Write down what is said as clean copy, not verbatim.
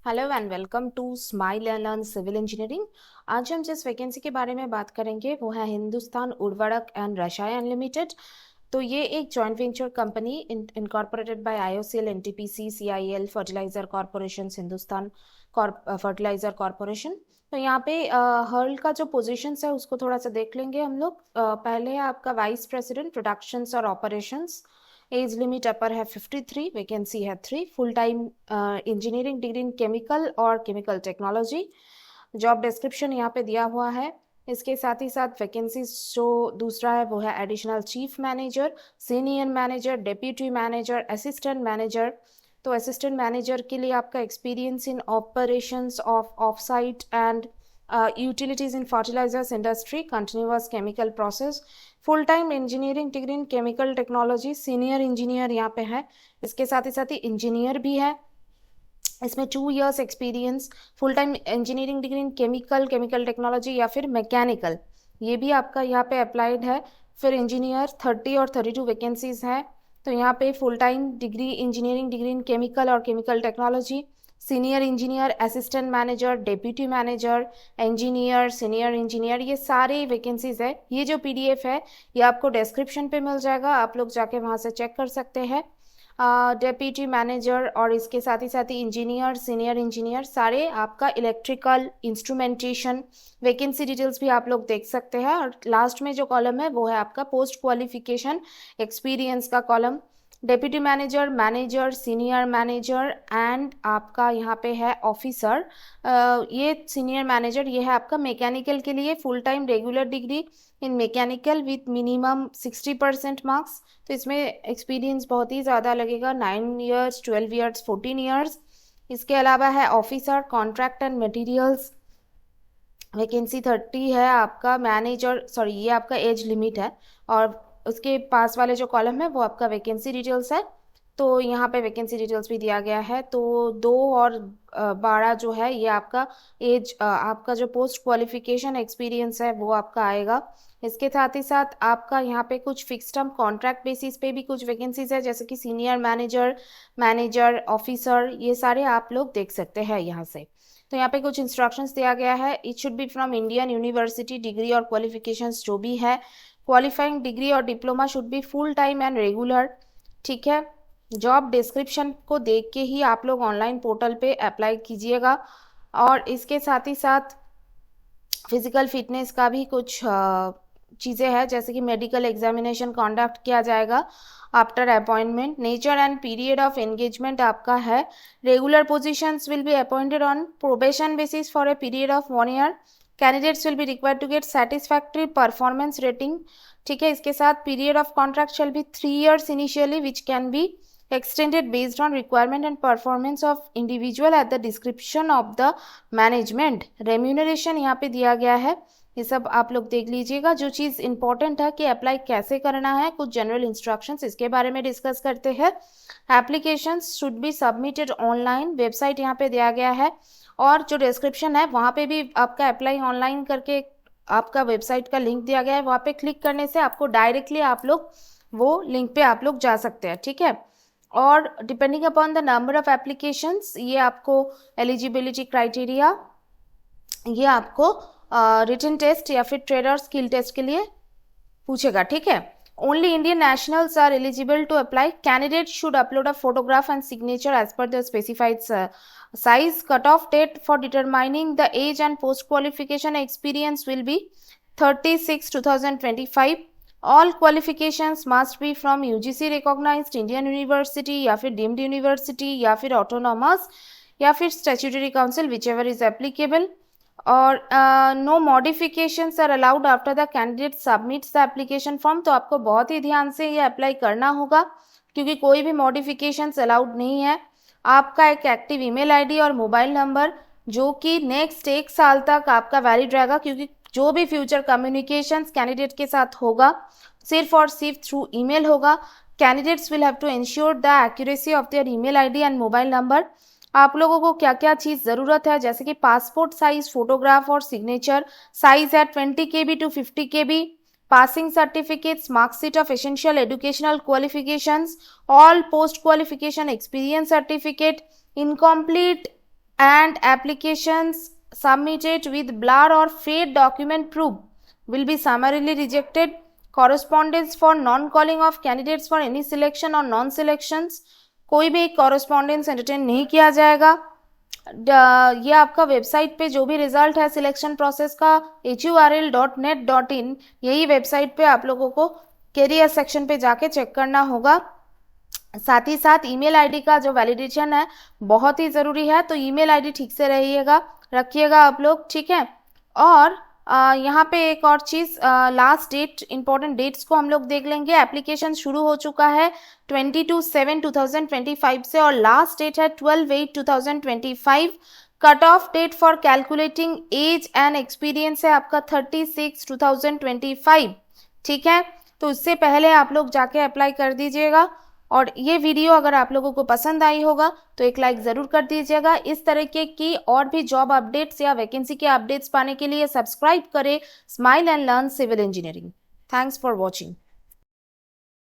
Hello and welcome to smile and learn civil engineering. आज हम जिस वैकेंसी के बारे में बात करेंगे वो है हिंदुस्तान उर्वरक एंड रसायन लिमिटेड। तो ये एक joint venture company incorporated by IOCL, NTPC, CIL, fertilizer corporation, Hindustan fertilizer corporation. तो यहाँ पे हर्ल का जो पोजीशंस है उसको थोड़ा सा देख लेंगे हम लोग। पहले है आपका वाइस प्रेसिडेंट प्रोडक्शंस और ऑपरेशंस। एज लिमिट अपर है 53, वैकेंसी है 3, full time engineering degree in chemical और केमिकल टेक्नोलॉजी। जॉब डिस्क्रिप्शन यहाँ पे दिया हुआ है। इसके साथ ही साथ वैकेंसीज जो दूसरा है वो है additional chief manager, senior manager, deputy manager, assistant manager. तो असिस्टेंट मैनेजर के लिए आपका experience in operations of off site and utilities in fertilizers industry, continuous chemical process, full time engineering degree in chemical technology, senior engineer यहाँ पे है। इसके साथ ही engineer भी है, इसमें 2 years experience, full time engineering degree in chemical chemical technology या फिर मैकेनिकल, ये भी आपका यहाँ पे अप्लाइड है। फिर इंजीनियर 30 और 32 वैकेंसीज हैं। तो यहाँ पे full time degree engineering degree in chemical और chemical technology, senior engineer, assistant manager, deputy manager, engineer, senior engineer, ये सारी वैकेंसीज है। ये जो पीडीएफ है ये आपको डिस्क्रिप्शन पे मिल जाएगा, आप लोग जाके वहाँ से चेक कर सकते हैं। डेप्यूटी मैनेजर और इसके साथ ही इंजीनियर, सीनियर इंजीनियर, सारे आपका इलेक्ट्रिकल इंस्ट्रूमेंटेशन वैकेंसी डिटेल्स भी आप लोग देख सकते हैं। और लास्ट में जो कॉलम है वो है आपका पोस्ट क्वालिफिकेशन एक्सपीरियंस का column. Deputy manager, manager, senior manager and आपका यहाँ पे है ऑफिसर। ये सीनियर मैनेजर ये है आपका मैकेनिकल के लिए, full time regular degree in mechanical with minimum 60% marks. तो इसमें एक्सपीरियंस बहुत ही ज़्यादा लगेगा, 9 ईयर्स, 12 ईयर्स, 14 ईयर्स। इसके अलावा है officer contract and materials, vacancy 30 है आपका। मैनेजर, सॉरी, ये आपका एज लिमिट है। और उसके पास वाले जो कॉलम है वो आपका वैकेंसी डिटेल्स है। तो यहाँ पे वैकेंसी डिटेल्स भी दिया गया है। तो 2 और 12 जो है ये आपका एज, आपका जो पोस्ट क्वालिफिकेशन एक्सपीरियंस है वो आपका आएगा। इसके साथ ही साथ आपका यहाँ पे कुछ फिक्स टर्म कॉन्ट्रैक्ट बेसिस पे भी कुछ वैकेंसीज है, जैसे कि सीनियर मैनेजर, मैनेजर, ऑफिसर, ये सारे आप लोग देख सकते हैं यहाँ से। तो यहाँ पे कुछ इंस्ट्रक्शंस दिया गया है। It should be from Indian university, degree और क्वालिफिकेशंस जो भी है, क्वालिफाइंग डिग्री और diploma should be full time and regular. ठीक है, जॉब डिस्क्रिप्शन को देख के ही आप लोग ऑनलाइन पोर्टल पे अप्लाई कीजिएगा। और इसके साथ ही साथ फिजिकल फिटनेस का भी कुछ चीज़ें हैं, जैसे कि मेडिकल एग्जामिनेशन कंडक्ट किया जाएगा after appointment. Nature and period of engagement आपका है, regular positions will be appointed on probation basis for a period of 1 year. Candidates will be required to get satisfactory performance rating. ठीक है, इसके साथ period of contract shall be 3 years initially, which can be extended based on requirement and performance of individual at the description of the management। remuneration यहाँ पे दिया गया है, ये सब आप लोग देख लीजिएगा। जो चीज़ इंपॉर्टेंट है कि अप्लाई कैसे करना है, कुछ जनरल इंस्ट्रक्शंस इसके बारे में डिस्कस करते हैं। Applications should be submitted online, website यहाँ पे दिया गया है। और जो डिस्क्रिप्शन है वहाँ पे भी आपका अप्लाई ऑनलाइन करके आपका वेबसाइट का लिंक दिया गया है, वहाँ पे क्लिक करने से आपको डायरेक्टली आप लोग वो लिंक पे आप लोग जा सकते हैं। ठीक है, और depending upon the number of applications ये आपको एलिजिबिलिटी क्राइटेरिया, ये आपको रिटन टेस्ट या फिर ट्रेडर स्किल टेस्ट के लिए पूछेगा। ठीक है, only Indian nationals are eligible to apply. Candidate should upload a photograph and signature as per the specified size। cutoff date for determining the age and post qualification experience will be 30/6/2025। all qualifications must be from UGC recognized Indian university या फिर deemed university या फिर autonomous या फिर statutory council, whichever is applicable। और no modifications are allowed after the candidate submits the application form. तो आपको बहुत ही ध्यान से ये अप्लाई करना होगा, क्योंकि कोई भी मॉडिफिकेशंस अलाउड नहीं है। आपका एक एक्टिव ईमेल आईडी और मोबाइल नंबर जो कि नेक्स्ट 1 साल तक आपका वैलिड रहेगा, क्योंकि जो भी फ्यूचर कम्युनिकेशंस कैंडिडेट के साथ होगा सिर्फ और सिर्फ थ्रू ईमेल होगा। Candidates will have to ensure the accuracy of their email ID and mobile number. आप लोगों को क्या क्या चीज़ ज़रूरत है, जैसे कि पासपोर्ट साइज फोटोग्राफ और सिग्नेचर, साइज है 20 KB to 50 KB, passing certificates, mark sheet of essential educational qualifications, all post qualification experience certificate, incomplete and applications submitted with blur or fade document proof will be summarily rejected. Correspondence for non-calling of candidates for any selection or non-selections, कोई भी correspondence entertain नहीं किया जाएगा. ये आपका website पे जो भी रिजल्ट है सिलेक्शन प्रोसेस का HURL.net.in, यही वेबसाइट पे आप लोगों को कैरियर सेक्शन पे जाके चेक करना होगा. साथ ही साथ ईमेल आईडी का जो वैलिडेशन है बहुत ही ज़रूरी है, तो ईमेल आईडी ठीक से रखिएगा आप लोग, ठीक है. और यहाँ पे एक और चीज़, लास्ट डेट, इंपॉर्टेंट डेट्स को हम लोग देख लेंगे. एप्लीकेशन शुरू हो चुका है 22/7/2025 से और लास्ट डेट है 12/8/2025. Cut off date for calculating age and experience है आपका 30/6/2025, ठीक है. तो उससे पहले आप लोग जाके अप्लाई कर दीजिएगा. और ये वीडियो अगर आप लोगों को पसंद आई होगा तो एक लाइक ज़रूर कर दीजिएगा. इस तरीके की और भी जॉब अपडेट्स या वैकेंसी के अपडेट्स पाने के लिए सब्सक्राइब करें smile and learn civil engineering. Thanks for watching.